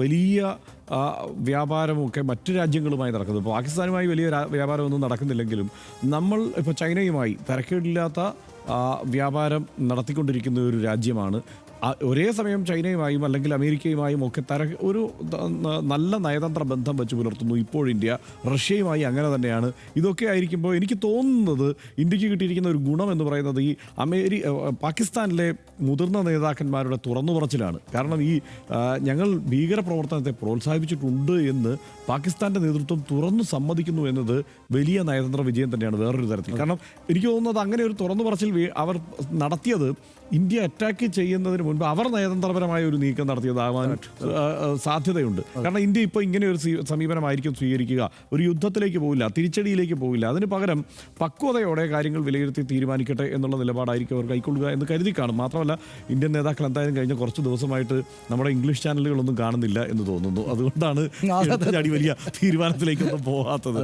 വലിയ വ്യാപാരമൊക്കെ മറ്റു രാജ്യങ്ങളുമായി നടക്കുന്നത്. പാകിസ്ഥാനുമായി വലിയ വ്യാപാരമൊന്നും നടക്കുന്നില്ലെങ്കിലും നമ്മൾ ഇപ്പോൾ ചൈനയുമായി തരക്കേടില്ലാത്ത വ്യാപാരം നടത്തിക്കൊണ്ടിരിക്കുന്ന ഒരു രാജ്യമാണ്. ഒരേ സമയം ചൈനയുമായും അല്ലെങ്കിൽ അമേരിക്കയുമായും ഒക്കെ ഒരു നല്ല നയതന്ത്ര ബന്ധം വെച്ച് പുലർത്തുന്നു ഇപ്പോൾ ഇന്ത്യ. റഷ്യയുമായി അങ്ങനെ തന്നെയാണ്. ഇതൊക്കെ ആയിരിക്കുമ്പോൾ എനിക്ക് തോന്നുന്നത് ഇന്ത്യക്ക് കിട്ടിയിരിക്കുന്ന ഒരു ഗുണം എന്ന് പറയുന്നത് ഈ പാകിസ്ഥാനിലെ മുതിർന്ന നേതാക്കന്മാരുടെ തുറന്നു പറച്ചിലാണ്. കാരണം ഞങ്ങൾ ഭീകരപ്രവർത്തനത്തെ പ്രോത്സാഹിപ്പിച്ചിട്ടുണ്ട് എന്ന് പാകിസ്ഥാൻ്റെ നേതൃത്വം തുറന്നു സമ്മതിക്കുന്നു എന്നത് വലിയ നയതന്ത്ര വിജയം തന്നെയാണ് വേറൊരു തരത്തിൽ. കാരണം എനിക്ക് തോന്നുന്നത് അങ്ങനെ ഒരു തുറന്നു പറച്ചിൽ അവർ നടത്തിയത് ഇന്ത്യ അറ്റാക്ക് ചെയ്യുന്നതിന് മുൻപ് അവർ നയതന്ത്രപരമായ ഒരു നീക്കം നടത്തിയതാവാൻ സാധ്യതയുണ്ട്. കാരണം ഇന്ത്യ ഇപ്പോൾ ഇങ്ങനെ ഒരു സമീപനമായിരിക്കും സ്വീകരിക്കുക. ഒരു യുദ്ധത്തിലേക്ക് പോകില്ല, തിരിച്ചടിയിലേക്ക് പോകില്ല. അതിന് പകരം പക്വതയോടെ കാര്യങ്ങൾ വിലയിരുത്തി തീരുമാനിക്കട്ടെ എന്നുള്ള നിലപാടായിരിക്കും അവർ കൈക്കൊള്ളുക എന്ന് കരുതി കാണും. മാത്രമല്ല ഇന്ത്യൻ നേതാക്കൾ എന്തായാലും കഴിഞ്ഞ കുറച്ച് ദിവസമായിട്ട് നമ്മുടെ ഇംഗ്ലീഷ് ചാനലുകളൊന്നും കാണുന്നില്ല എന്ന് തോന്നുന്നു. അതുകൊണ്ടാണ് വലിയ തീരുമാനത്തിലേക്കൊന്നും പോകാത്തത്.